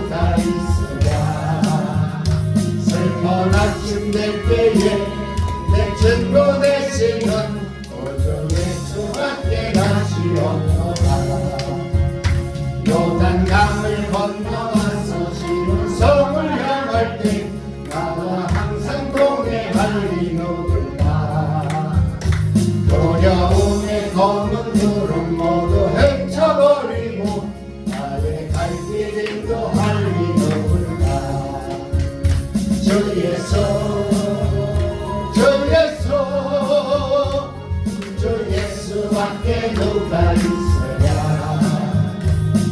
누가 있으랴. 슬픈 아침 될 때에 내 친구 되시는 오주 예수밖에 다시 없노라. 요단강을 건너와서 시온성을 향할 때 나와 항상 동행할 이 누굴까. 두려움의 검은 구름 모두 헤쳐버리고 나의 갈 길 인도할 이 누굴까. 주 예수 주 예수 주 예수밖에 누가 있으랴.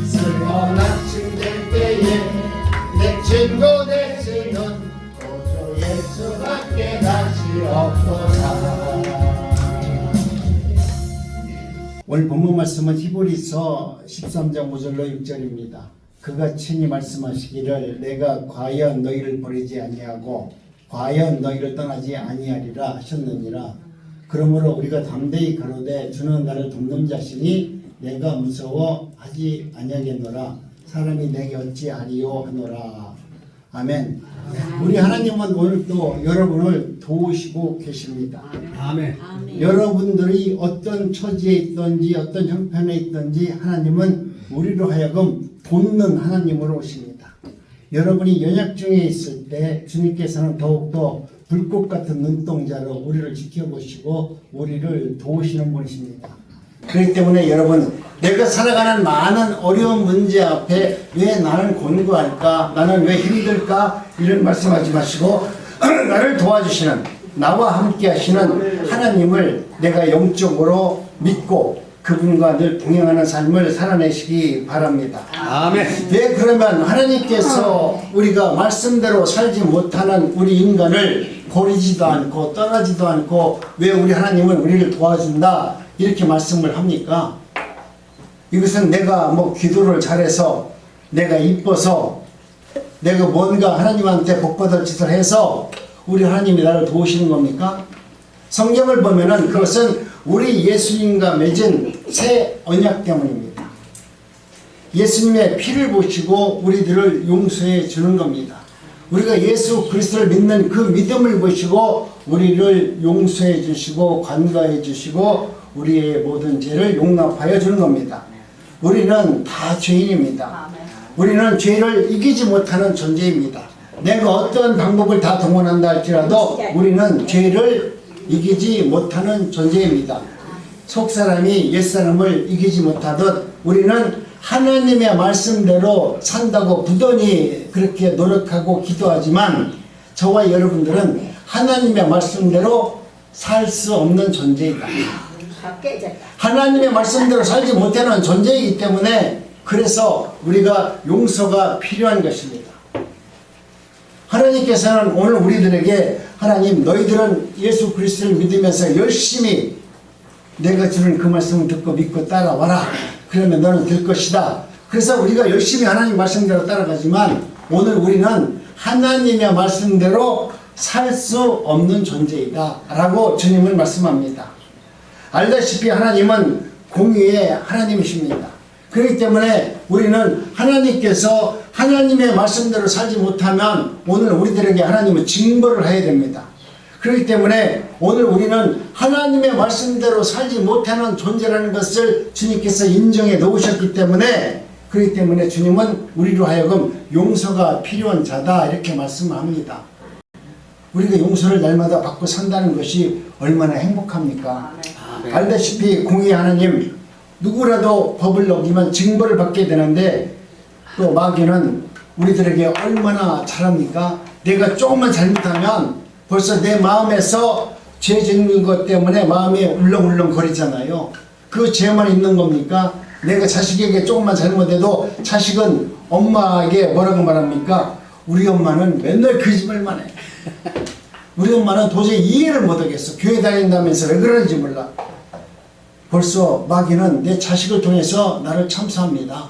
슬픈 아침 될 때에 내 친구 되시는 오주 예수밖에 다시 없도다. 오늘 본문 말씀은 히브리서 13장 5절로 6절입니다. 그가 친히 말씀하시기를 내가 과연 너희를 버리지 아니하고 과연 너희를 떠나지 아니하리라 하셨느니라. 그러므로 우리가 담대히 가로되 주는 나를 돕는 자시니 내가 무서워하지 아니하겠노라. 사람이 내게 어찌 아니요 하노라. 아멘. 우리 하나님은 오늘도 여러분을 도우시고 계십니다. 아멘. 여러분들이 어떤 처지에 있든지 어떤 형편에 있든지 하나님은 우리로 하여금 돕는 하나님으로 오십니다. 여러분이 연약 중에 있을 때 주님께서는 더욱더 불꽃 같은 눈동자로 우리를 지켜보시고 우리를 도우시는 분이십니다. 그렇기 때문에 여러분, 내가 살아가는 많은 어려운 문제 앞에 왜 나는 곤고할까? 나는 왜 힘들까? 이런 말씀하지 마시고 나를 도와주시는, 나와 함께 하시는 하나님을 내가 영적으로 믿고 그분과 늘 동행하는 삶을 살아내시기 바랍니다. 아멘. 왜 그러면 하나님께서 우리가 말씀대로 살지 못하는 우리 인간을 버리지도 않고 떠나지도 않고 왜 우리 하나님은 우리를 도와준다 이렇게 말씀을 합니까? 이것은 내가 뭐 기도를 잘해서 내가 이뻐서 내가 뭔가 하나님한테 복받을 짓을 해서 우리 하나님이 나를 도우시는 겁니까? 성경을 보면은 그것은 우리 예수님과 맺은 새 언약 때문입니다. 예수님의 피를 보시고 우리들을 용서해 주는 겁니다. 우리가 예수 그리스도를 믿는 그 믿음을 보시고 우리를 용서해 주시고 관가해 주시고 우리의 모든 죄를 용납하여 주는 겁니다. 우리는 다 죄인입니다. 우리는 죄를 이기지 못하는 존재입니다. 내가 어떤 방법을 다 동원한다 할지라도 우리는 죄를 이기지 못하는 존재입니다. 속사람이 옛사람을 이기지 못하듯 우리는 하나님의 말씀대로 산다고 부단히 그렇게 노력하고 기도하지만 저와 여러분들은 하나님의 말씀대로 살 수 없는 존재이다. 하나님의 말씀대로 살지 못하는 존재이기 때문에 그래서 우리가 용서가 필요한 것입니다. 하나님께서는 오늘 우리들에게 하나님 너희들은 예수 그리스도를 믿으면서 열심히 내가 주는 그 말씀을 듣고 믿고 따라와라. 그러면 너는 될 것이다. 그래서 우리가 열심히 하나님 말씀대로 따라가지만 오늘 우리는 하나님의 말씀대로 살 수 없는 존재이다 라고 주님은 말씀합니다. 알다시피 하나님은 공의의 하나님이십니다. 그렇기 때문에 우리는 하나님께서 하나님의 말씀대로 살지 못하면 오늘 우리들에게 하나님은 징벌을 해야 됩니다. 그렇기 때문에 오늘 우리는 하나님의 말씀대로 살지 못하는 존재라는 것을 주님께서 인정해 놓으셨기 때문에 그렇기 때문에 주님은 우리로 하여금 용서가 필요한 자다 이렇게 말씀합니다. 우리가 용서를 날마다 받고 산다는 것이 얼마나 행복합니까? 알다시피 공의 하나님 누구라도 법을 어기면 징벌을 받게 되는데 또 마귀는 우리들에게 얼마나 잘합니까? 내가 조금만 잘못하면 벌써 내 마음에서 죄 짓는 것 때문에 마음이 울렁울렁 거리잖아요. 그 죄만 있는 겁니까? 내가 자식에게 조금만 잘못해도 자식은 엄마에게 뭐라고 말합니까? 우리 엄마는 맨날 거짓말만 해. 우리 엄마는 도저히 이해를 못하겠어. 교회 다닌다면서 왜 그러는지 몰라. 벌써 마귀는 내 자식을 통해서 나를 참수합니다.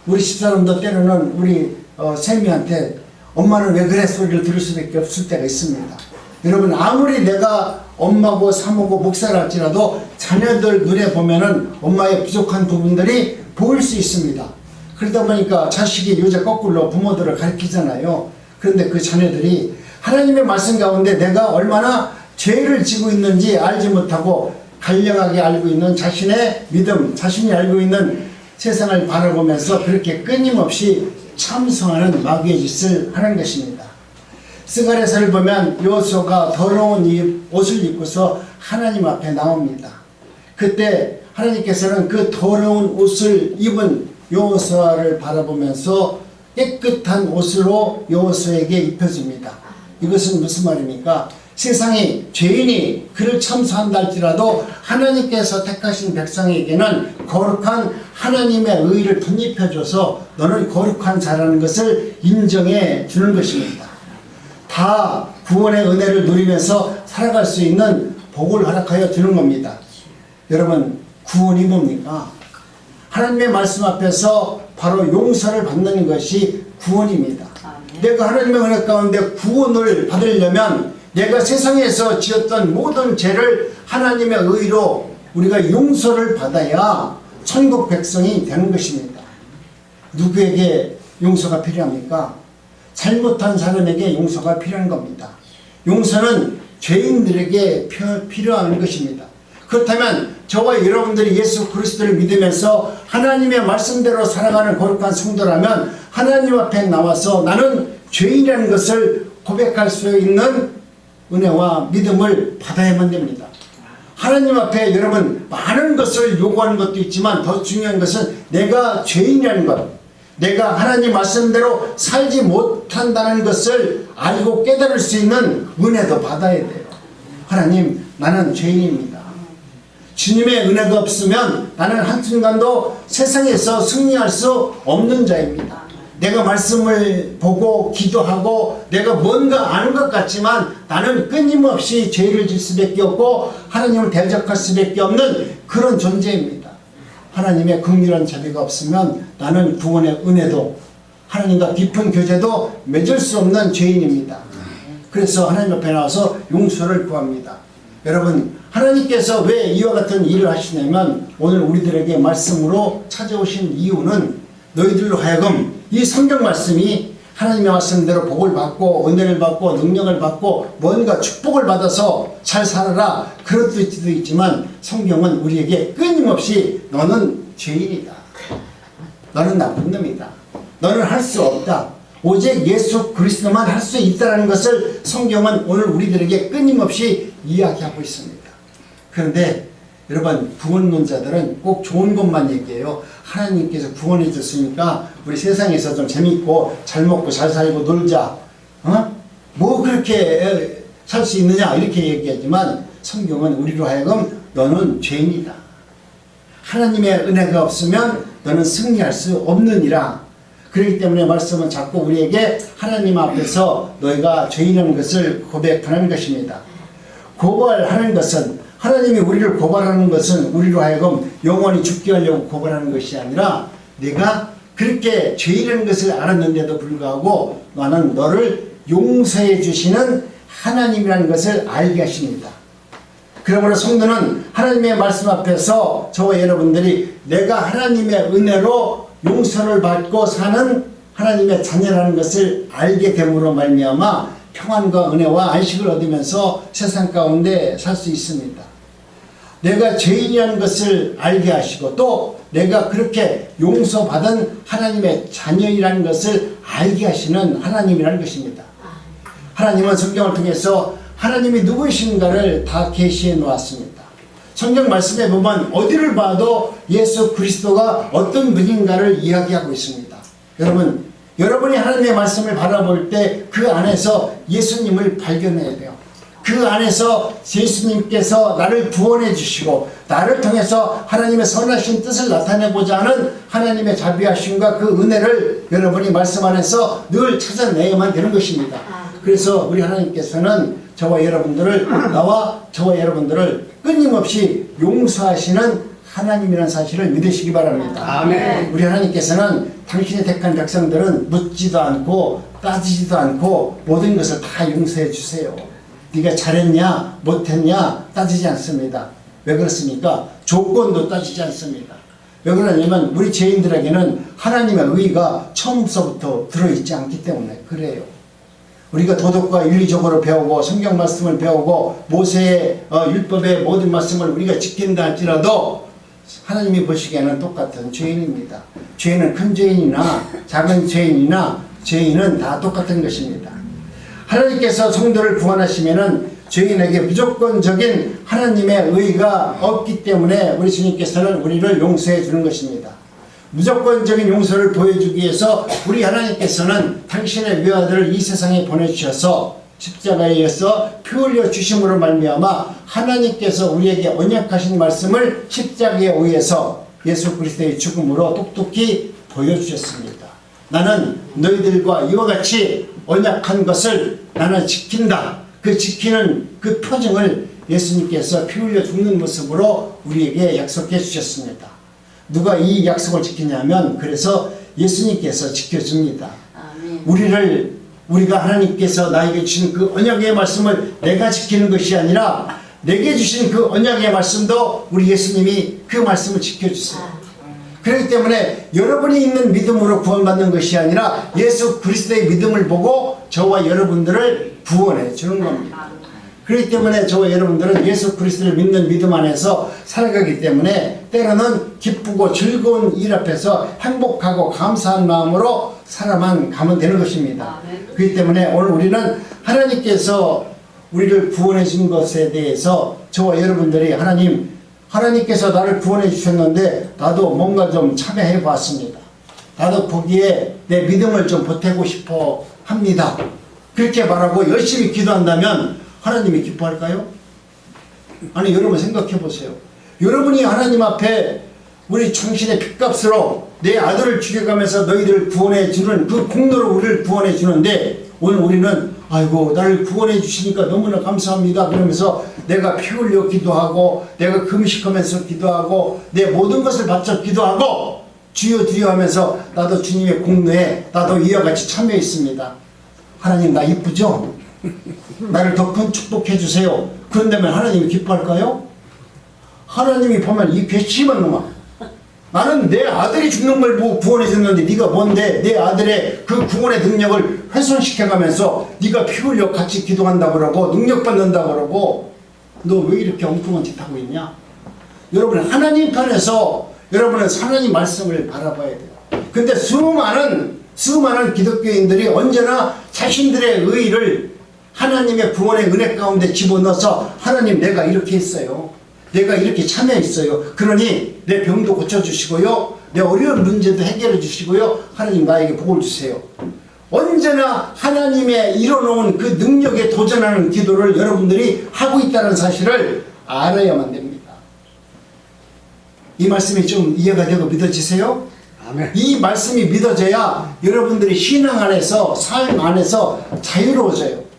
우리 집사람도 때로는 우리 세미한테 엄마는 왜 그래 소리를 들을 수밖에 없을 때가 있습니다. 여러분 아무리 내가 엄마고 사모고 목사를 할지라도 자녀들 눈에 보면은 엄마의 부족한 부분들이 보일 수 있습니다. 그러다 보니까 자식이 여자 거꾸로 부모들을 가르치잖아요. 그런데 그 자녀들이 하나님의 말씀 가운데 내가 얼마나 죄를 지고 있는지 알지 못하고 간략하게 알고 있는 자신의 믿음, 자신이 알고 있는 세상을 바라보면서 그렇게 끊임없이 참소하는 마귀의 짓을 하는 것입니다. 스가랴서를 보면 여호수아가 더러운 옷을 입고서 하나님 앞에 나옵니다. 그때 하나님께서는 그 더러운 옷을 입은 여호수아를 바라보면서 깨끗한 옷으로 여호수아에게 입혀줍니다. 이것은 무슨 말입니까? 세상에 죄인이 그를 참소한다 할지라도 하나님께서 택하신 백성에게는 거룩한 하나님의 의를 덧입혀줘서 너는 거룩한 자라는 것을 인정해 주는 것입니다. 다 구원의 은혜를 누리면서 살아갈 수 있는 복을 허락하여 주는 겁니다. 여러분, 구원이 뭡니까? 하나님의 말씀 앞에서 바로 용서를 받는 것이 구원입니다. 내가 하나님의 은혜 가운데 구원을 받으려면 내가 세상에서 지었던 모든 죄를 하나님의 의로 우리가 용서를 받아야 천국 백성이 되는 것입니다. 누구에게 용서가 필요합니까? 잘못한 사람에게 용서가 필요한 겁니다. 용서는 죄인들에게 필요한 것입니다. 그렇다면 저와 여러분들이 예수 그리스도를 믿으면서 하나님의 말씀대로 살아가는 거룩한 성도라면 하나님 앞에 나와서 나는 죄인이라는 것을 고백할 수 있는 은혜와 믿음을 받아야만 됩니다. 하나님 앞에 여러분 많은 것을 요구하는 것도 있지만 더 중요한 것은 내가 죄인이라는 것, 내가 하나님 말씀대로 살지 못한다는 것을 알고 깨달을 수 있는 은혜도 받아야 돼요. 하나님, 나는 죄인입니다. 주님의 은혜가 없으면 나는 한순간도 세상에서 승리할 수 없는 자입니다. 내가 말씀을 보고 기도하고 내가 뭔가 아는 것 같지만 나는 끊임없이 죄를 질 수밖에 없고 하나님을 대적할 수밖에 없는 그런 존재입니다. 하나님의 긍휼한 자비가 없으면 나는 구원의 은혜도 하나님과 깊은 교제도 맺을 수 없는 죄인입니다. 그래서 하나님 앞에 나와서 용서를 구합니다. 여러분, 하나님께서 왜 이와 같은 일을 하시냐면 오늘 우리들에게 말씀으로 찾아오신 이유는 너희들로 하여금 이 성경 말씀이 하나님의 말씀대로 복을 받고 은혜를 받고 능력을 받고 뭔가 축복을 받아서 잘 살아라 그럴 수도 있지만 성경은 우리에게 끊임없이 너는 죄인이다. 너는 나쁜 놈이다. 너는 할 수 없다. 오직 예수 그리스도만 할 수 있다는 것을 성경은 오늘 우리들에게 끊임없이 이야기하고 있습니다. 그런데 여러분, 구원론자들은 꼭 좋은 것만 얘기해요. 하나님께서 구원해 줬으니까 우리 세상에서 좀 재밌고 잘 먹고 잘 살고 놀자. 뭐 그렇게 살 수 있느냐 이렇게 얘기하지만 성경은 우리로 하여금 너는 죄인이다. 하나님의 은혜가 없으면 너는 승리할 수 없느니라. 그렇기 때문에 말씀은 자꾸 우리에게 하나님 앞에서 너희가 죄인이라는 것을 고백하는 것입니다. 고발하는 것은 하나님이 우리를 고발하는 것은 우리로 하여금 영원히 죽게 하려고 고발하는 것이 아니라 내가 그렇게 죄인이라는 것을 알았는데도 불구하고 나는 너를 용서해 주시는 하나님이라는 것을 알게 하십니다. 그러므로 성도는 하나님의 말씀 앞에서 저와 여러분들이 내가 하나님의 은혜로 용서를 받고 사는 하나님의 자녀라는 것을 알게 됨으로 말미암아 평안과 은혜와 안식을 얻으면서 세상 가운데 살 수 있습니다. 내가 죄인이라는 것을 알게 하시고 또 내가 그렇게 용서받은 하나님의 자녀이라는 것을 알게 하시는 하나님이라는 것입니다. 하나님은 성경을 통해서 하나님이 누구이신가를 다 계시해 놓았습니다. 성경 말씀에 보면 어디를 봐도 예수 그리스도가 어떤 분인가를 이야기하고 있습니다. 여러분, 여러분이 하나님의 말씀을 바라볼 때 그 안에서 예수님을 발견해야 돼요. 그 안에서 예수님께서 나를 구원해 주시고 나를 통해서 하나님의 선하신 뜻을 나타내고자 하는 하나님의 자비하심과 그 은혜를 여러분이 말씀 안에서 늘 찾아내야만 되는 것입니다. 그래서 우리 하나님께서는 저와 여러분들을 끊임없이 용서하시는 하나님이라는 사실을 믿으시기 바랍니다. 아멘. 우리 하나님께서는 당신의 택한 백성들은 묻지도 않고 따지지도 않고 모든 것을 다 용서해 주세요. 네가 잘했냐 못했냐 따지지 않습니다. 왜 그렇습니까? 조건도 따지지 않습니다. 왜 그러냐면 우리 죄인들에게는 하나님의 의가 처음서부터 들어있지 않기 때문에 그래요. 우리가 도덕과 윤리적으로 배우고 성경 말씀을 배우고 모세의 율법의 모든 말씀을 우리가 지킨다 할지라도 하나님이 보시기에는 똑같은 죄인입니다. 죄인은 큰 죄인이나 작은 죄인이나 죄인은 다 똑같은 것입니다. 하나님께서 성도를 구원하시면은 죄인에게 무조건적인 하나님의 의가 없기 때문에 우리 주님께서는 우리를 용서해 주는 것입니다. 무조건적인 용서를 보여주기 위해서 우리 하나님께서는 당신의 외아들을 이 세상에 보내주셔서 십자가에 의해서 피 흘려 주심으로 말미암아 하나님께서 우리에게 언약하신 말씀을 십자가에 의해서 예수 그리스도의 죽음으로 똑똑히 보여주셨습니다. 나는 너희들과 이와 같이 언약한 것을 나는 지킨다. 그 지키는 그 표징을 예수님께서 피 흘려 죽는 모습으로 우리에게 약속해 주셨습니다. 누가 이 약속을 지키냐면 그래서 예수님께서 지켜줍니다. 우리가 하나님께서 나에게 주신 그 언약의 말씀을 내가 지키는 것이 아니라 내게 주신 그 언약의 말씀도 우리 예수님이 그 말씀을 지켜주세요. 그렇기 때문에 여러분이 있는 믿음으로 구원받는 것이 아니라 예수 그리스도의 믿음을 보고 저와 여러분들을 구원해 주는 겁니다. 그렇기 때문에 저와 여러분들은 예수 그리스도를 믿는 믿음 안에서 살아가기 때문에 때로는 기쁘고 즐거운 일 앞에서 행복하고 감사한 마음으로 살아만 가면 되는 것입니다. 그렇기 때문에 오늘 우리는 하나님께서 우리를 구원해 준 것에 대해서 저와 여러분들이 하나님께서 나를 구원해 주셨는데 나도 뭔가 좀 참여해 봤습니다. 나도 거기에 내 믿음을 좀 보태고 싶어 합니다. 그렇게 말하고 열심히 기도한다면 하나님이 기뻐할까요? 아니, 여러분 생각해 보세요. 여러분이 하나님 앞에 우리 당신의 핏값으로 내 아들을 죽여가면서 너희들을 구원해 주는 그 공로로 우리를 구원해 주는데 오늘 우리는 아이고 나를 구원해 주시니까 너무나 감사합니다 그러면서 내가 피 흘려 기도하고 내가 금식하면서 기도하고 내 모든 것을 바쳐 기도하고 주여 주여 하면서 나도 주님의 공로에 나도 이와 같이 참여했습니다. 하나님 나 이쁘죠? 나를 더 큰 축복해 주세요. 그런다면 하나님이 기뻐할까요? 하나님이 보면 이 괘씸한 놈아, 나는 내 아들이 죽는 걸 보고 구원해 줬는데 네가 뭔데 내 아들의 그 구원의 능력을 훼손시켜가면서 네가 피 흘려 같이 기도한다고 그러고 능력받는다고 그러고 너 왜 이렇게 엉뚱한 짓 하고 있냐? 여러분 하나님 편에서 여러분은 하나님 말씀을 바라봐야 돼요. 근데 수많은 기독교인들이 언제나 자신들의 의의를 하나님의 구원의 은혜 가운데 집어넣어서 하나님 내가 이렇게 했어요. 내가 이렇게 참여했어요. 그러니 내 병도 고쳐주시고요. 내 어려운 문제도 해결해 주시고요. 하나님 나에게 복을 주세요. 언제나 하나님의 이뤄놓은 그 능력에 도전하는 기도를 여러분들이 하고 있다는 사실을 알아야만 됩니다. 이 말씀이 좀 이해가 되고 믿어지세요? 아멘. 이 말씀이 믿어져야 여러분들이 신앙 안에서 삶 안에서 자유로워져요.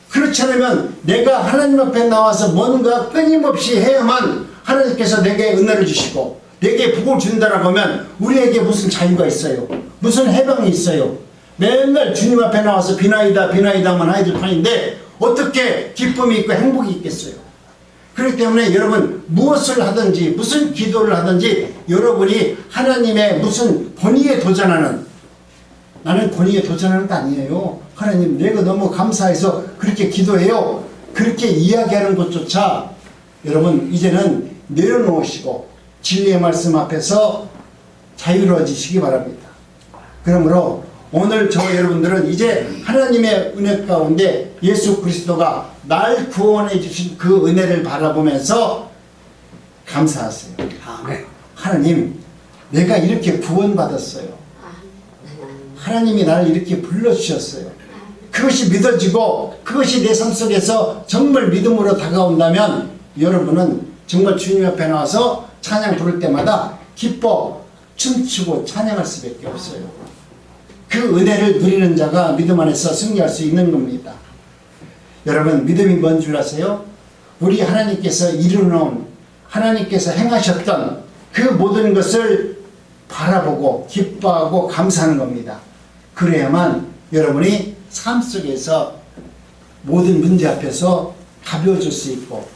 그렇지 않으면 내가 하나님 앞에 나와서 뭔가 끊임없이 해야만 하나님께서 내게 은혜를 주시고 내게 복을 준다라고 하면 우리에게 무슨 자유가 있어요? 무슨 해방이 있어요? 맨날 주님 앞에 나와서 비나이다 비나이다만 하이들 판인데 어떻게 기쁨이 있고 행복이 있겠어요? 그렇기 때문에 여러분 무엇을 하든지 무슨 기도를 하든지 여러분이 하나님의 무슨 권위에 도전하는, 나는 권위에 도전하는 거 아니에요. 하나님 내가 너무 감사해서 그렇게 기도해요. 그렇게 이야기하는 것조차 여러분 이제는 내려놓으시고 진리의 말씀 앞에서 자유로워지시기 바랍니다. 그러므로 오늘 저와 여러분들은 이제 하나님의 은혜 가운데 예수 그리스도가 날 구원해 주신 그 은혜를 바라보면서 감사하세요. 아멘. 하나님 내가 이렇게 구원받았어요. 하나님이 나를 이렇게 불러주셨어요. 그것이 믿어지고 그것이 내 삶 속에서 정말 믿음으로 다가온다면 여러분은 정말 주님 앞에 나와서 찬양 부를 때마다 기뻐 춤추고 찬양할 수밖에 없어요. 그 은혜를 누리는 자가 믿음 안에서 승리할 수 있는 겁니다. 여러분 믿음이 뭔 줄 아세요? 우리 하나님께서 이루어놓은 하나님께서 행하셨던 그 모든 것을 바라보고 기뻐하고 감사하는 겁니다. 그래야만 여러분이 삶 속에서 모든 문제 앞에서 가벼워질 수 있고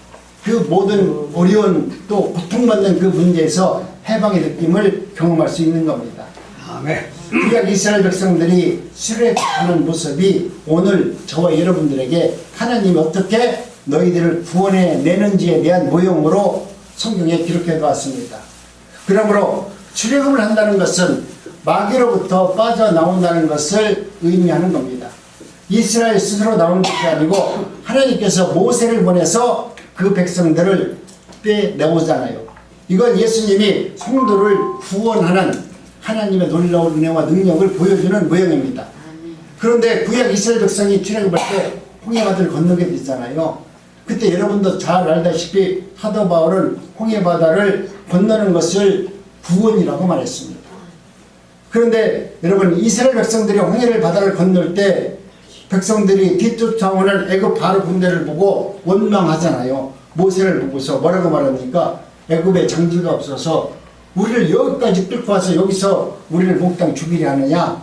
그 모든 어려운 또 고통받는 그 문제에서 해방의 느낌을 경험할 수 있는 겁니다. 아멘. 구약 이스라엘 백성들이 출애굽하는 모습이 오늘 저와 여러분들에게 하나님이 어떻게 너희들을 구원해 내는지에 대한 모형으로 성경에 기록해 놓았습니다. 그러므로 출애굽을 한다는 것은 마귀로부터 빠져나온다는 것을 의미하는 겁니다. 이스라엘 스스로 나오는 것이 아니고 하나님께서 모세를 보내서 그 백성들을 빼내오잖아요. 이건 예수님이 성도를 구원하는 하나님의 놀라운 은혜와 능력을 보여주는 모형입니다. 그런데 구약 이스라엘 백성이 출애굽할 때 홍해바다를 건너게 됐잖아요. 그때 여러분도 잘 알다시피 사도 바울은 홍해바다를 건너는 것을 구원이라고 말했습니다. 그런데 여러분 이스라엘 백성들이 홍해를 바다를 건널 때 백성들이 뒤쫓아오는 애굽 바로 군대를 보고 원망하잖아요. 모세를 보고서 뭐라고 말합니까? 애굽에 장지가 없어서 우리를 여기까지 끌고 와서 여기서 우리를 몽땅 죽이려 하느냐?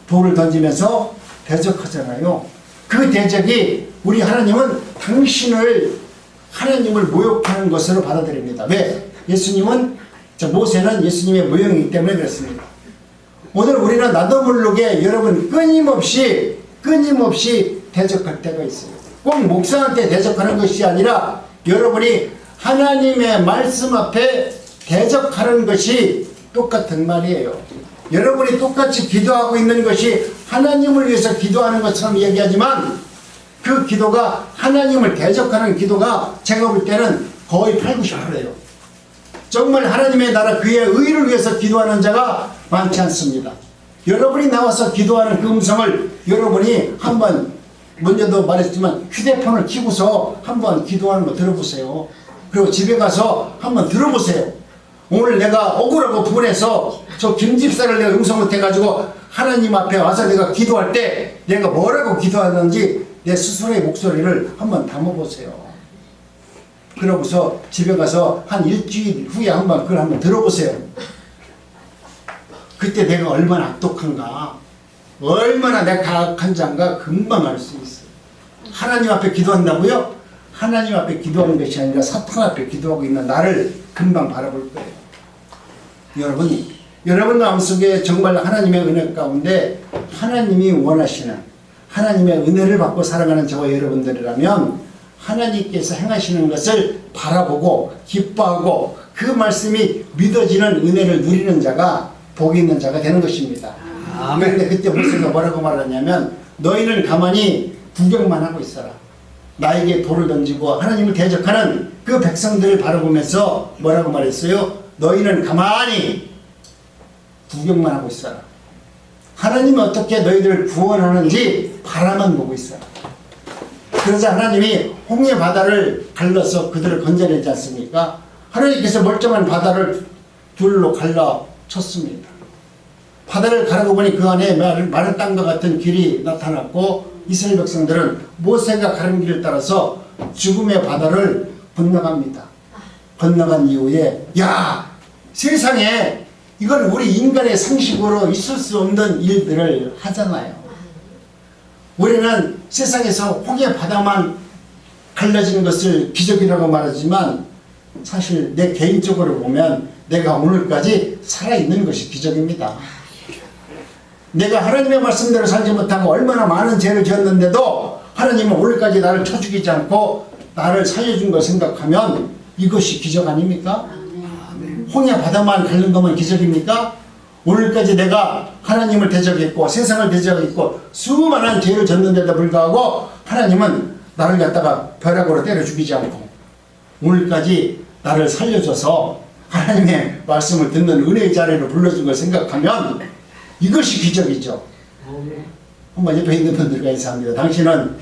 돌을 던지면서 대적하잖아요. 그 대적이 우리 하나님은 당신을 하나님을 모욕하는 것으로 받아들입니다. 왜? 모세는 예수님의 모형이기 때문에 그렇습니다. 오늘 우리는 나도 모르게 여러분 끊임없이 대적할 때가 있어요. 꼭 목사한테 대적하는 것이 아니라 여러분이 하나님의 말씀 앞에 대적하는 것이 똑같은 말이에요. 여러분이 똑같이 기도하고 있는 것이 하나님을 위해서 기도하는 것처럼 얘기하지만 그 기도가 하나님을 대적하는 기도가 제가 볼 때는 거의 80~90%예요. 정말 하나님의 나라 그의 의를 위해서 기도하는 자가 많지 않습니다. 여러분이 나와서 기도하는 그 음성을 여러분이 한번 먼저도 말했지만 휴대폰을 켜고서 한번 기도하는 거 들어보세요. 그리고 집에 가서 한번 들어보세요. 오늘 내가 억울하고 분해서 저 김집사를 내가 음성 못해가지고 하나님 앞에 와서 내가 기도할 때 내가 뭐라고 기도하는지 내 스스로의 목소리를 한번 담아보세요. 그러고서 집에 가서 한 일주일 후에 그걸 한번 들어보세요. 그때 내가 얼마나 악독한가, 얼마나 내가 악한 자인가 금방 알 수 있어요. 하나님 앞에 기도한다고요? 하나님 앞에 기도하는 것이 아니라 사탄 앞에 기도하고 있는 나를 금방 바라볼 거예요. 여러분 마음속에 정말 하나님의 은혜 가운데 하나님이 원하시는 하나님의 은혜를 받고 살아가는 저와 여러분들이라면 하나님께서 행하시는 것을 바라보고 기뻐하고 그 말씀이 믿어지는 은혜를 누리는 자가 복이 있는 자가 되는 것입니다. 그런데 그때 모세가 뭐라고 말하냐면 너희는 가만히 구경만 하고 있어라. 나에게 돌을 던지고 하나님을 대적하는 그 백성들을 바라보면서 뭐라고 말했어요? 너희는 가만히 구경만 하고 있어라. 하나님이 어떻게 너희들을 구원하는지 바라만 보고 있어라. 그러자 하나님이 홍해 바다를 갈라서 그들을 건져내지 않습니까? 하나님께서 멀쩡한 바다를 둘로 갈라쳤습니다. 바다를 가르고 보니 그 안에 마른 땅과 같은 길이 나타났고 이스라엘 백성들은 모세가 가른 길을 따라서 죽음의 바다를 건너갑니다. 건너간 이후에 세상에 이건 우리 인간의 상식으로 있을 수 없는 일들을 하잖아요. 우리는 세상에서 홍해 바다만 갈라지는 것을 기적이라고 말하지만 사실 내 개인적으로 보면 내가 오늘까지 살아있는 것이 기적입니다. 내가 하나님의 말씀대로 살지 못하고 얼마나 많은 죄를 지었는데도 하나님은 오늘까지 나를 쳐 죽이지 않고 나를 살려준 걸 생각하면 이것이 기적 아닙니까? 홍해 바다만 가는 것만 기적입니까? 오늘까지 내가 하나님을 대적했고 세상을 대적했고 수많은 죄를 졌는데도 불구하고 하나님은 나를 갖다가 벼락으로 때려 죽이지 않고 오늘까지 나를 살려줘서 하나님의 말씀을 듣는 은혜의 자리로 불러준 걸 생각하면 이것이 기적이죠. 한번 옆에 있는 분들과 인사합니다. 당신은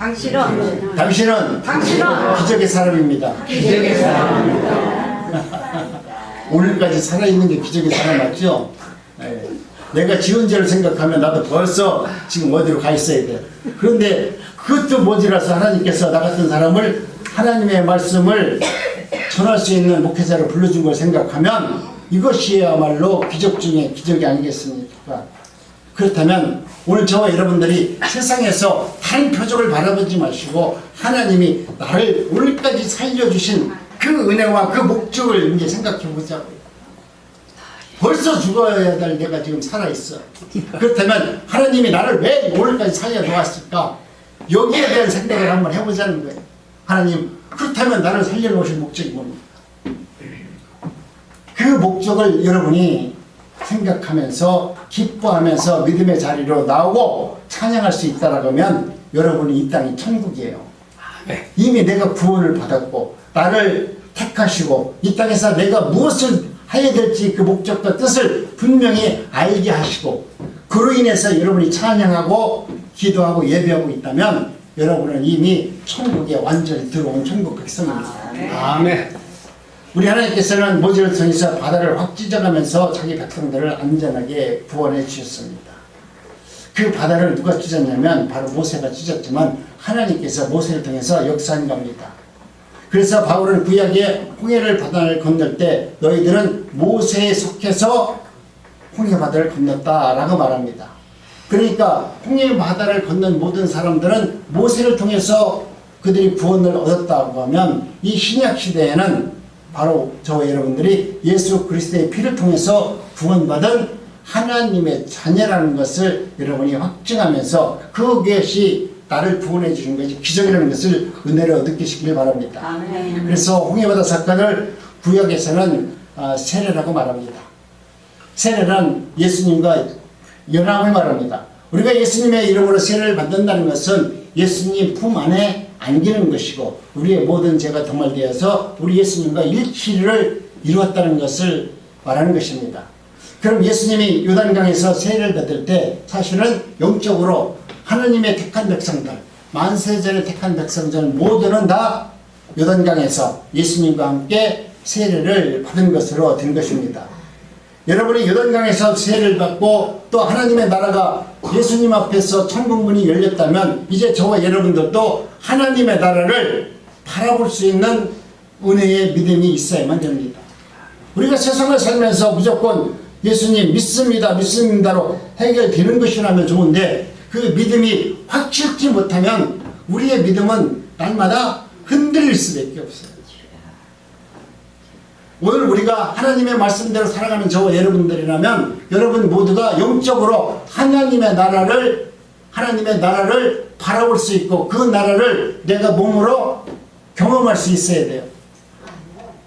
기적의 사람입니다. 기적의 사람입니다. 오늘까지 살아있는 게 기적의 사람 맞죠? 네. 내가 지은 죄를 생각하면 나도 벌써 지금 어디로 가 있어야 돼. 그런데 그것도 모자라서 하나님께서 나 같은 사람을 하나님의 말씀을 전할 수 있는 목회자로 불러준 걸 생각하면 이것이야말로 기적 중에 기적이 아니겠습니까? 그렇다면 오늘 저와 여러분들이 세상에서 다른 표적을 바라보지 마시고 하나님이 나를 오늘까지 살려주신 그 은혜와 그 목적을 이제 생각해 보자고요. 벌써 죽어야 될 내가 지금 살아있어. 그렇다면 하나님이 나를 왜 오늘까지 살려놓았을까? 여기에 대한 생각을 한번 해보자는 거예요. 하나님, 그렇다면 나를 살려놓으신 목적이 뭡니까? 그 목적을 여러분이 생각하면서 기뻐하면서 믿음의 자리로 나오고 찬양할 수 있다라고 하면 여러분이 이 땅이 천국이에요. 이미 내가 구원을 받았고 나를 택하시고 이 땅에서 내가 무엇을 해야 될지 그 목적과 뜻을 분명히 알게 하시고 그로 인해서 여러분이 찬양하고 기도하고 예배하고 있다면 여러분은 이미 천국에 완전히 들어온 천국 백성입니다. 아멘. 우리 하나님께서는 모세를 통해서 바다를 확 찢어가면서 자기 백성들을 안전하게 구원해 주셨습니다. 그 바다를 누가 찢었냐면 바로 모세가 찢었지만 하나님께서 모세를 통해서 역사한 겁니다. 그래서 바울은 구약에 홍해를 바다를 건널 때 너희들은 모세에 속해서 홍해 바다를 건넜다라고 말합니다. 그러니까 홍해 바다를 건넌 모든 사람들은 모세를 통해서 그들이 구원을 얻었다고 하면 이 신약 시대에는 바로 저와 여러분들이 예수 그리스도의 피를 통해서 구원받은 하나님의 자녀라는 것을 여러분이 확증하면서 그것이 나를 구원해 주신 것이 기적이라는 것을 은혜로 느끼시길 바랍니다. 아멘. 그래서 홍해바다 사건을 구약에서는 세례라고 말합니다. 세례란 예수님과 연합을 말합니다. 우리가 예수님의 이름으로 세례를 받는다는 것은 예수님 품 안에 안기는 것이고 우리의 모든 죄가 도말되어서 우리 예수님과 일치를 이루었다는 것을 말하는 것입니다. 그럼 예수님이 요단강에서 세례를 받을 때 사실은 영적으로 하나님의 택한 백성들, 만세전에 택한 백성들 모두는 다 요단강에서 예수님과 함께 세례를 받은 것으로 된 것입니다. 여러분이 요단강에서 세례를 받고 또 하나님의 나라가 예수님 앞에서 천국문이 열렸다면 이제 저와 여러분들도 하나님의 나라를 바라볼 수 있는 은혜의 믿음이 있어야만 됩니다. 우리가 세상을 살면서 무조건 예수님 믿습니다로 해결되는 것이라면 좋은데 그 믿음이 확실치 못하면 우리의 믿음은 날마다 흔들릴 수밖에 없어요. 오늘 우리가 하나님의 말씀대로 살아가는 저와 여러분들이라면 여러분 모두가 영적으로 하나님의 나라를 바라볼 수 있고 그 나라를 내가 몸으로 경험할 수 있어야 돼요.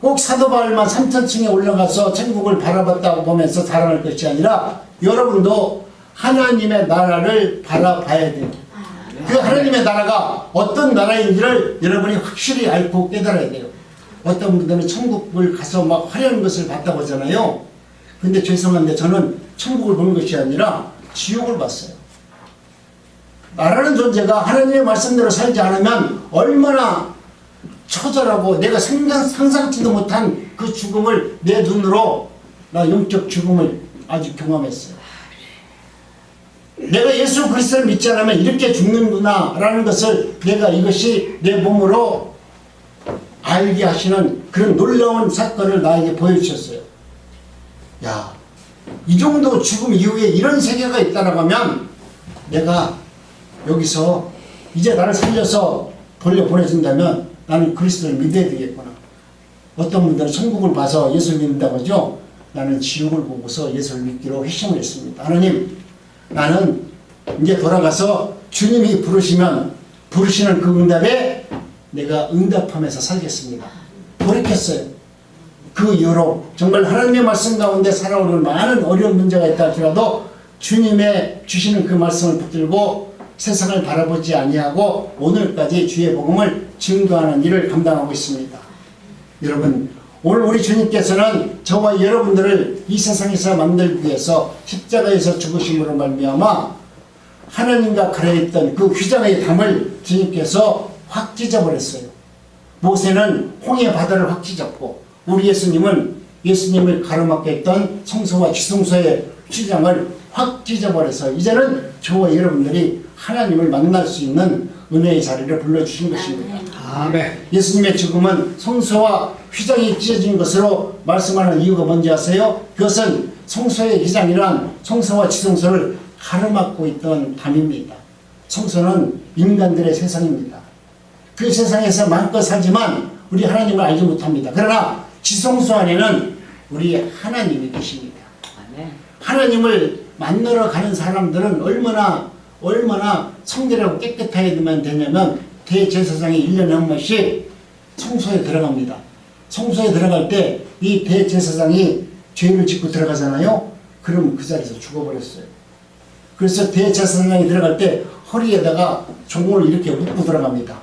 꼭 사도 바울만 3000층에 올라가서 천국을 바라봤다고 보면서 살아갈 것이 아니라 여러분도 하나님의 나라를 바라봐야 돼요. 그 하나님의 나라가 어떤 나라인지를 여러분이 확실히 알고 깨달아야 돼요. 어떤 분들은 천국을 가서 막 화려한 것을 봤다고 하잖아요. 근데 죄송한데 저는 천국을 본 것이 아니라 지옥을 봤어요. 나라는 존재가 하나님의 말씀대로 살지 않으면 얼마나 처절하고 내가 상상치도 못한 그 죽음을 내 눈으로 나 영적 죽음을 아주 경험했어요. 내가 예수 그리스도를 믿지 않으면 이렇게 죽는구나 라는 것을 내가 이것이 내 몸으로 알게 하시는 그런 놀라운 사건을 나에게 보여주셨어요. 야, 이 정도 죽음 이후에 이런 세계가 있다라고 하면 내가 여기서 이제 나를 살려서 보내준다면 나는 그리스도를 믿어야 되겠구나. 어떤 분들은 천국을 봐서 예수를 믿는다고 하죠. 나는 지옥을 보고서 예수를 믿기로 회심을 했습니다. 하나님, 나는 이제 돌아가서 주님이 부르시는 그 응답에 내가 응답하면서 살겠습니다. 돌이켰어요. 그 이후로 정말 하나님의 말씀 가운데 살아오는 많은 어려운 문제가 있다 할지라도 주님의 주시는 그 말씀을 붙들고 세상을 바라보지 아니하고 오늘까지 주의 복음을 증거하는 일을 감당하고 있습니다. 여러분, 오늘 우리 주님께서는 저와 여러분들을 이 세상에서 만들기 위해서 십자가에서 죽으심으로 말미암아 하나님과 가려있던 그 휘장의 담을 주님께서 확 찢어버렸어요. 모세는 홍해 바다를 확 찢었고 우리 예수님을 가로막게 했던 성소와 지성소의 휘장을 확 찢어버려서 이제는 저와 여러분들이 하나님을 만날 수 있는 은혜의 자리를 불러주신 것입니다. 아멘. 예수님의 죽음은 성소와 휘장이 찢어진 것으로 말씀하는 이유가 뭔지 아세요? 그것은 성소의 휘장이란 성소와 지성소를 가로막고 있던 담입니다. 성소는 인간들의 세상입니다. 그 세상에서 마음껏 살지만 우리 하나님을 알지 못합니다. 그러나 지성소 안에는 우리 하나님이 계십니다. 하나님을 만나러 가는 사람들은 얼마나 성결하고 깨끗해야만 되냐면 대제사장이 1년에 한 번씩 성소에 들어갑니다. 성소에 들어갈 때 이 대제사장이 죄를 짓고 들어가잖아요. 그러면 그 자리에서 죽어버렸어요. 그래서 대제사장이 들어갈 때 허리에다가 종을 이렇게 묶고 들어갑니다.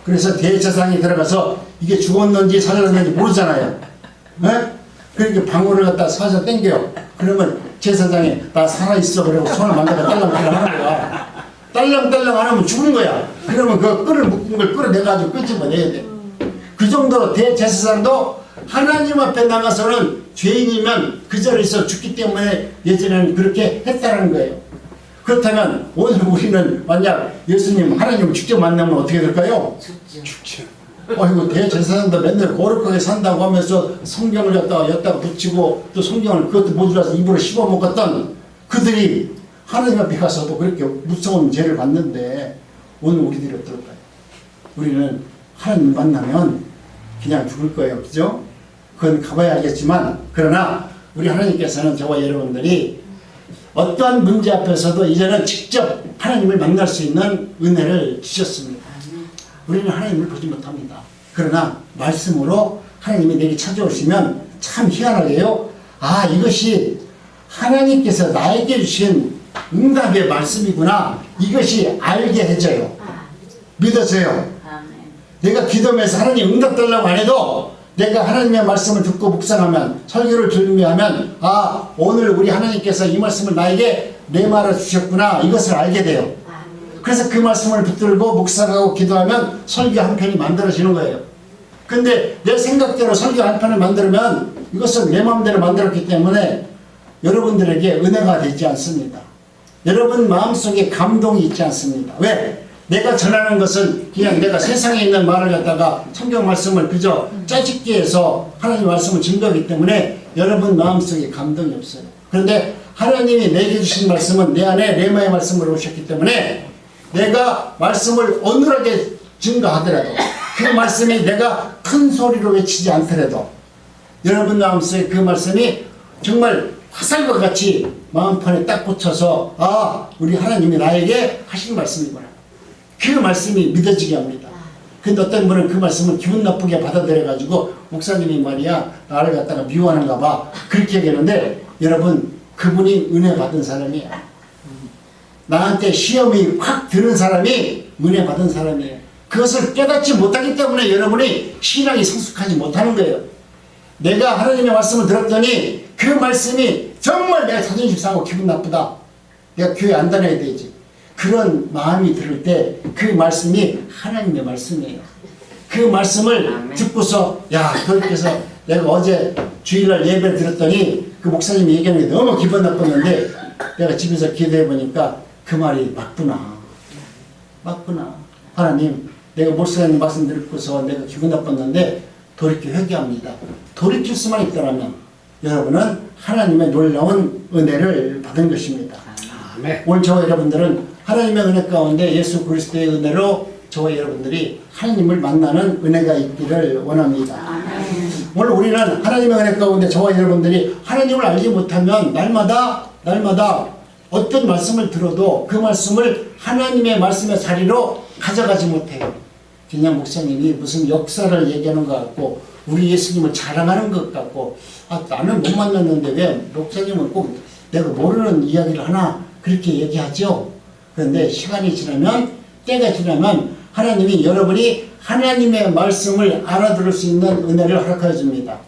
그래서 대제사장이 들어가서 이게 죽었는지 살았는지 모르잖아요. 네? 그렇게 방울을 갖다 사서 땡겨요. 그러면 제사장이 나 살아있어 그러고 손을 만져서 딸랑딸랑 하는 거야. 딸랑딸랑 안 하면 죽은 거야. 그러면 그 끈을 묶은 걸 끌어내가지고 끄집어내야 돼. 그 정도로 대제사장도 하나님 앞에 나가서는 죄인이면 그 자리에서 죽기 때문에 예전에는 그렇게 했다는 거예요. 그렇다면 오늘 우리는 만약 예수님 하나님을 직접 만나면 어떻게 될까요? 죽죠. 이거 대제사장도 맨날 거룩하게 산다고 하면서 성경을 여기다가 붙이고 또 성경을 그것도 모자라서 입으로 씹어먹었던 그들이 하나님 앞에 가서도 그렇게 무서운 죄를 받는데 오늘 우리들이 어떨까요? 우리는 하나님 만나면 그냥 죽을 거예요. 그죠? 그건 가봐야 알겠지만 그러나 우리 하나님께서는 저와 여러분들이 어떠한 문제 앞에서도 이제는 직접 하나님을 만날 수 있는 은혜를 주셨습니다. 우리는 하나님을 보지 못합니다. 그러나 말씀으로 하나님이 내게 찾아오시면 참 희한하게요. 이것이 하나님께서 나에게 주신 응답의 말씀이구나. 이것이 알게 해줘요. 믿어져요. 내가 기도하면서 하나님 응답 달라고 안 해도 내가 하나님의 말씀을 듣고 묵상하면 설교를 준비하면 오늘 우리 하나님께서 이 말씀을 나에게 내말아 주셨구나. 이것을 알게 돼요. 그래서 그 말씀을 붙들고 묵상하고 기도하면 설교 한 편이 만들어지는 거예요. 근데 내 생각대로 설교 한 편을 만들면 이것은 내 마음대로 만들었기 때문에 여러분들에게 은혜가 되지 않습니다. 여러분 마음속에 감동이 있지 않습니다. 왜? 내가 전하는 것은 그냥 내가 세상에 있는 말을 갖다가 성경 말씀을 그저 짜집기 해서 하나님 말씀을 증거하기 때문에 여러분 마음속에 감동이 없어요. 그런데 하나님이 내게 주신 말씀은 내 안에 레마의 말씀으로 오셨기 때문에 내가 말씀을 어눌하게 증거하더라도 그 말씀이 내가 큰 소리로 외치지 않더라도 여러분 마음속에 그 말씀이 정말 화살과 같이 마음판에 딱 꽂혀서 우리 하나님이 나에게 하신 말씀이구나. 그 말씀이 믿어지게 합니다. 근데 어떤 분은 그 말씀을 기분 나쁘게 받아들여가지고 목사님이 말이야 나를 갖다가 미워하는가 봐 그렇게 얘기하는데 여러분 그분이 은혜 받은 사람이에요. 나한테 시험이 확 드는 사람이 은혜 받은 사람이에요. 그것을 깨닫지 못하기 때문에 여러분이 신앙이 성숙하지 못하는 거예요. 내가 하나님의 말씀을 들었더니 그 말씀이 정말 내가 자존심 상하고 기분 나쁘다. 내가 교회 안 다녀야 되지. 그런 마음이 들을 때 그 말씀이 하나님의 말씀이에요. 그 말씀을 듣고서 그렇게해서 내가 어제 주일날 예배를 들었더니 그 목사님이 얘기하는 게 너무 기분 나빴는데 내가 집에서 기도해 보니까 그 말이 맞구나. 하나님 내가 목사님 말씀 듣고서 내가 기분 나빴는데 돌이켜 회개합니다. 돌이킬 수만 있더라면 여러분은 하나님의 놀라운 은혜를 받은 것입니다. 오늘 저와 여러분들은 하나님의 은혜 가운데 예수 그리스도의 은혜로 저와 여러분들이 하나님을 만나는 은혜가 있기를 원합니다. 오늘 우리는 하나님의 은혜 가운데 저와 여러분들이 하나님을 알지 못하면 날마다 어떤 말씀을 들어도 그 말씀을 하나님의 말씀의 자리로 가져가지 못해요. 그냥 목사님이 무슨 역사를 얘기하는 것 같고 우리 예수님을 자랑하는 것 같고 나는 못 만났는데 왜 목사님은 꼭 내가 모르는 이야기를 하나 그렇게 얘기하죠. 그런데 시간이 지나면 때가 지나면 하나님이 여러분이 하나님의 말씀을 알아들을 수 있는 은혜를 허락하여 줍니다.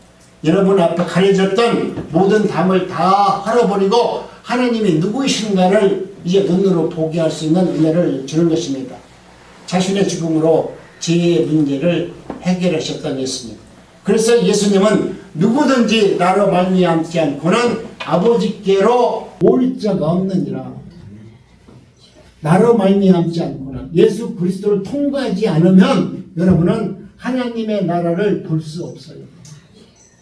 여러분 앞에 가려졌던 모든 담을 다 헐어버리고 하나님이 누구이신가를 이제 눈으로 보게 할 수 있는 은혜를 주는 것입니다. 자신의 죽음으로 죄의 문제를 해결하셨던 예수님. 그래서 예수님은 누구든지 나로 말미암지 않고는 아버지께로 올 자가 없느니라. 나로 말미암지 않고는 예수 그리스도를 통과하지 않으면 여러분은 하나님의 나라를 볼 수 없어요.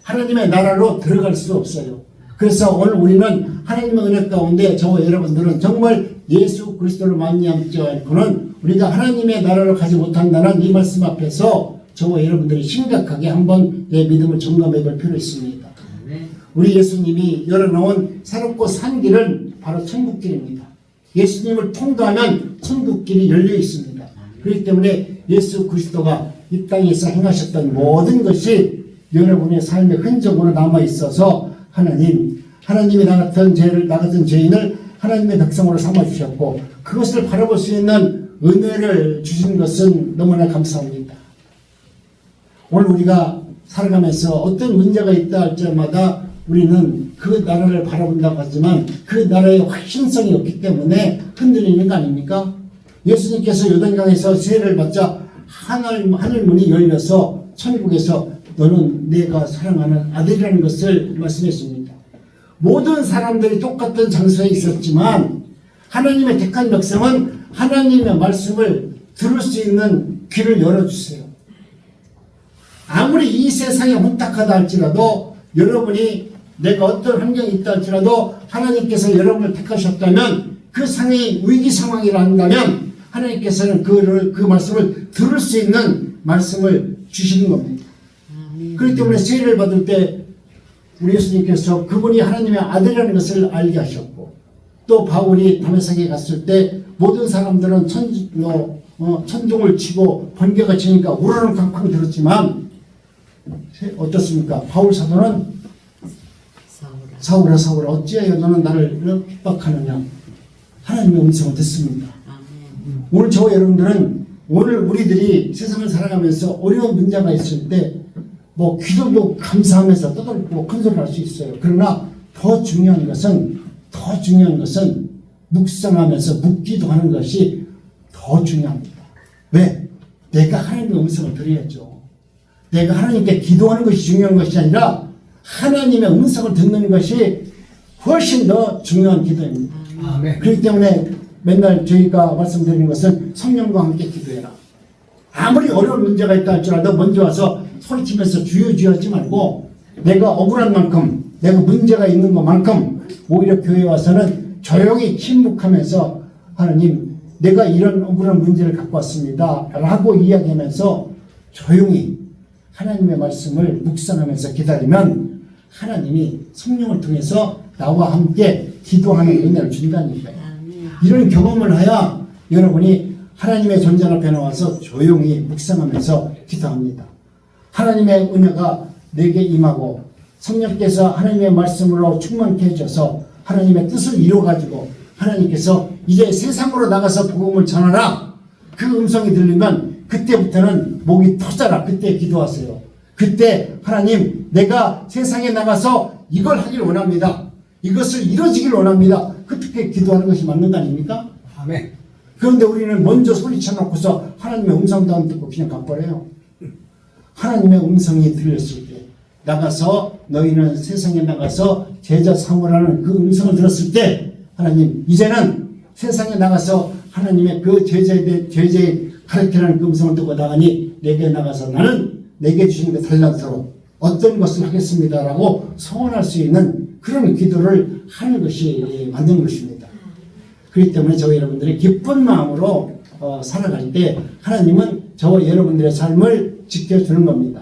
하나님의 나라로 들어갈 수 없어요. 그래서 오늘 우리는 하나님의 은혜 가운데 저와 여러분들은 정말 예수 그리스도를 말미암지 않고는 우리가 하나님의 나라를 가지 못한다는 이 말씀 앞에서 저와 여러분들이 심각하게 한번 내 믿음을 점검해 볼 필요 있습니다. 우리 예수님이 열어놓은 새롭고 산 길은 바로 천국길입니다. 예수님을 통과하면 천국길이 열려 있습니다. 그렇기 때문에 예수 그리스도가 이 땅에서 행하셨던 모든 것이 여러분의 삶의 흔적으로 남아 있어서 하나님이 나 같은 죄인을 하나님의 백성으로 삼아 주셨고 그것을 바라볼 수 있는 은혜를 주신 것은 너무나 감사합니다. 오늘 우리가 살아가면서 어떤 문제가 있다 할 때마다 우리는 그 나라를 바라본다고 하지만 그 나라의 확신성이 없기 때문에 흔들리는 거 아닙니까? 예수님께서 요단강에서 세례를 받자 하늘 문이 열려서 천국에서 너는 내가 사랑하는 아들이라는 것을 말씀했습니다. 모든 사람들이 똑같은 장소에 있었지만 하나님의 택한 백성은 하나님의 말씀을 들을 수 있는 귀를 열어주세요. 아무리 이 세상이 혼탁하다 할지라도 여러분이 내가 어떤 환경이 있다 할지라도 하나님께서 여러분을 택하셨다면 그 상황이 위기 상황이라 한다면 하나님께서는 그 말씀을 들을 수 있는 말씀을 주시는 겁니다. 그렇기 때문에 세례를 받을 때 우리 예수님께서 그분이 하나님의 아들이라는 것을 알게 하셨고 또 바울이 다메섹에 갔을 때 모든 사람들은 천둥을 치고 번개가 치니까 우르르 쾅쾅 들었지만 어떻습니까? 바울 사도는 사울아 사울아 어찌하여 너는 나를 핍박하느냐 하나님의 음성을 듣습니다. 오늘 저와 여러분들은 오늘 우리들이 세상을 살아가면서 어려운 문제가 있을 때 기도도 감사하면서 떠들고 큰소리를 할 수 있어요. 그러나 더 중요한 것은 묵상하면서 묵기도 하는 것이 더 중요합니다. 왜? 내가 하나님의 음성을 들어야죠. 내가 하나님께 기도하는 것이 중요한 것이 아니라 하나님의 음성을 듣는 것이 훨씬 더 중요한 기도입니다. 아멘. 그렇기 때문에 맨날 저희가 말씀드리는 것은 성령과 함께 기도해라. 아무리 어려운 문제가 있다 할지라도 먼저 와서 소리치면서 주여 하지 말고 내가 억울한 만큼 내가 문제가 있는 것만큼 오히려 교회에 와서는 조용히 침묵하면서 하나님 내가 이런 억울한 문제를 갖고 왔습니다 라고 이야기하면서 조용히 하나님의 말씀을 묵상하면서 기다리면 하나님이 성령을 통해서 나와 함께 기도하는 은혜를 준다니까요. 이런 경험을 하여 여러분이 하나님의 존재 앞에 나와서 조용히 묵상하면서 기도합니다. 하나님의 은혜가 내게 임하고 성령께서 하나님의 말씀으로 충만케 해줘서 하나님의 뜻을 이루어가지고 하나님께서 이제 세상으로 나가서 복음을 전하라. 그 음성이 들리면 그때부터는 목이 터져라. 그때 기도하세요. 그때 하나님 내가 세상에 나가서 이걸 하길 원합니다. 이것을 이루어지길 원합니다. 그렇게 기도하는 것이 맞는 거 아닙니까? 아멘. 그런데 우리는 먼저 소리쳐놓고서 하나님의 음성도 안 듣고 그냥 가버려요. 하나님의 음성이 들렸을 때 나가서 너희는 세상에 나가서 제자 삼으라는 그 음성을 들었을 때 하나님 이제는 세상에 나가서 하나님의 그 제자의 가르치라는 그 음성을 듣고 나가니 내게 나가서 나는 내게 주신 그 달란트로 어떤 것을 하겠습니다라고 소원할 수 있는 그런 기도를 하는 것이 맞는 것입니다. 그렇기 때문에 저와 여러분들이 기쁜 마음으로 살아갈 때 하나님은 저와 여러분들의 삶을 지켜주는 겁니다.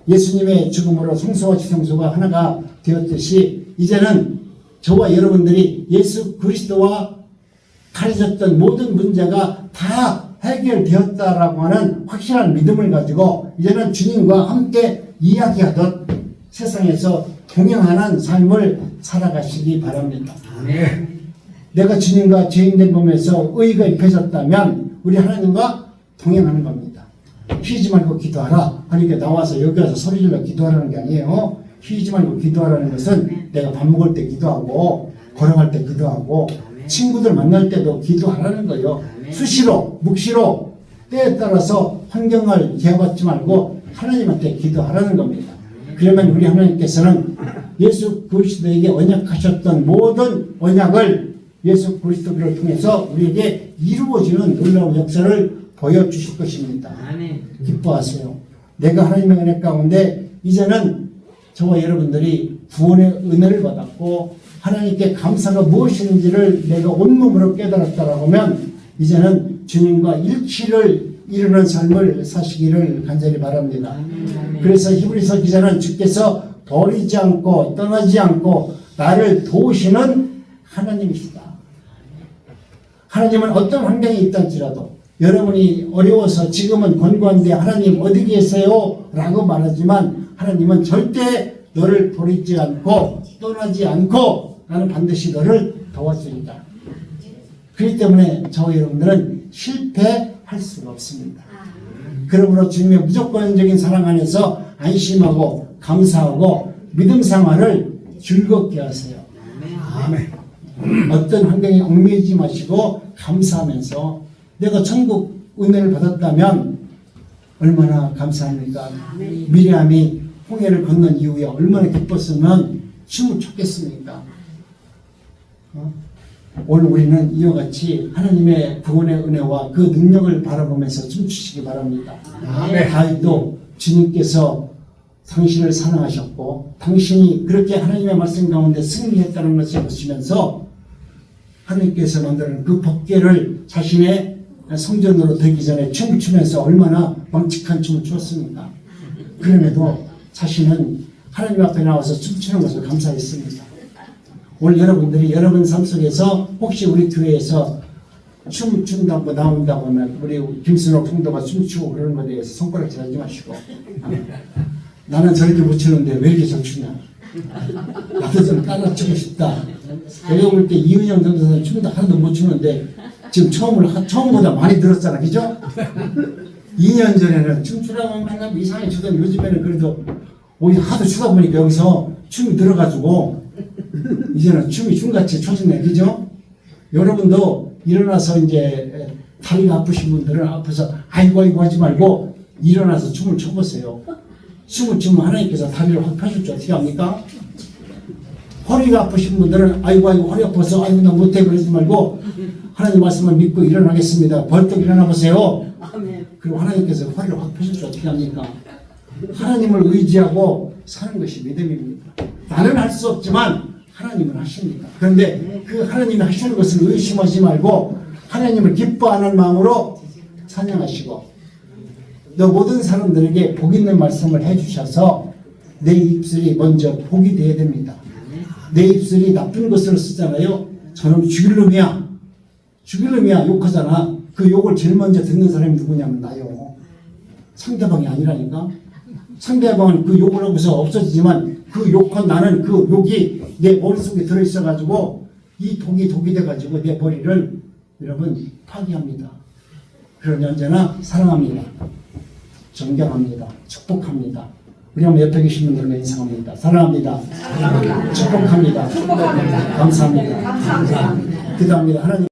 예수님의 죽음으로 성소와 지성소가 하나가 되었듯이 이제는 저와 여러분들이 예수 그리스도와 가르쳤던 모든 문제가 다 해결되었다라고 하는 확실한 믿음을 가지고 이제는 주님과 함께 이야기하듯 세상에서 동행하는 삶을 살아가시기 바랍니다. 아멘. 내가 주님과 죄인된 몸에서 의가 입혀졌다면 우리 하나님과 동행하는 겁니다. 쉬지 말고 기도하라 하니까 나와서 여기 와서 소리질러 기도하라는 게 아니에요. 쉬지 말고 기도하라는 것은 내가 밥 먹을 때 기도하고 걸어갈 때 기도하고 친구들 만날 때도 기도하라는 거예요. 수시로 묵시로 때에 따라서 환경을 제어받지 말고 하나님한테 기도하라는 겁니다. 그러면 우리 하나님께서는 예수 그리스도에게 언약하셨던 모든 언약을 예수 그리스도를 통해서 우리에게 이루어지는 놀라운 역사를 보여주실 것입니다. 기뻐하세요. 내가 하나님의 은혜 가운데 이제는 저와 여러분들이 구원의 은혜를 받았고 하나님께 감사가 무엇인지를 내가 온몸으로 깨달았다라고 하면 이제는 주님과 일치를 이루는 삶을 사시기를 간절히 바랍니다. 그래서 히브리서 기자는 주께서 버리지 않고 떠나지 않고 나를 도우시는 하나님이시다. 하나님은 어떤 환경에 있다할지라도 여러분이 어려워서 지금은 곤고한데 하나님 어디 계세요? 라고 말하지만 하나님은 절대 너를 버리지 않고 떠나지 않고 나는 반드시 너를 도와주리다. 그렇기 때문에 저와 여러분들은 실패할 수가 없습니다. 그러므로 주님의 무조건적인 사랑 안에서 안심하고 감사하고 믿음 생활을 즐겁게 하세요. 아멘. 어떤 환경에 얽매이지 마시고 감사하면서 내가 천국 은혜를 받았다면 얼마나 감사합니까? 미리암이 홍해를 건넌 이후에 얼마나 기뻤으면 춤을 췄겠습니까? 오늘 우리는 이와 같이 하나님의 구원의 은혜와 그 능력을 바라보면서 춤추시기 바랍니다. 다윗도 주님께서 당신을 사랑하셨고 당신이 그렇게 하나님의 말씀 가운데 승리했다는 것을 보시면서 하나님께서 만드는 그 법궤를 자신의 성전으로 되기 전에 춤을 추면서 얼마나 왕칙한 춤을 추었습니까? 그럼에도 자신은 하나님 앞에 나와서 춤추는 것을 감사했습니다. 오늘 여러분들이 여러분 삶 속에서 혹시 우리 교회에서 춤 춘다고 나온다고 하면 우리 김순호 풍도가 춤추고 그러는 것에 대해서 손가락질 하지 마시고 나는 저렇게 못 추는데 왜 이렇게 잘 추냐, 나도 좀 따라 추고 싶다. 내가 볼 때 이은영 전도사는 춤도 하나도 못 추는데 지금 처음보다 많이 늘었잖아, 그죠? 2년 전에는 춤추라고 하면 이상하게 추던 요즘에는 그래도 오히려 하도 추다 보니까 여기서 춤이 들어가지고 이제는 춤이 춤같이 춰지네, 그죠? 여러분도 일어나서 이제 다리가 아프신 분들은 앞에서 아이고 하지 말고 일어나서 춤을 춰보세요. 춤을 추면 하나님께서 다리를 확 펴줄 줄 어떻게 합니까? 허리가 아프신 분들은 아이고 허리 아파서 아이고 나 못해 그러지 말고 하나님 말씀을 믿고 일어나겠습니다. 벌떡 일어나 보세요. 그리고 하나님께서 허리를 확 펴줄 줄 어떻게 합니까? 하나님을 의지하고 사는 것이 믿음입니다. 나는 할 수 없지만 하나님은 하십니다. 그런데 그 하나님이 하시는 것을 의심하지 말고 하나님을 기뻐하는 마음으로 찬양하시고 또 모든 사람들에게 복 있는 말씀을 해주셔서 내 입술이 먼저 복이 되어야 됩니다. 내 입술이 나쁜 것으로 쓰잖아요. 저놈 죽일 놈이야. 죽일 놈이야 욕하잖아. 그 욕을 제일 먼저 듣는 사람이 누구냐면 나요. 상대방이 아니라니까. 상대방은 그 욕을 하고서 없어지지만 그 욕한 나는 그 욕이 내 머릿속에 들어있어가지고 이 독이 돼가지고 내 머리를 여러분 파괴합니다. 그러니 언제나 사랑합니다. 존경합니다. 축복합니다. 우리 한번 옆에 계신 분들을 인사합니다. 사랑합니다. 축복합니다. 감사합니다. 기도합니다. 하나님.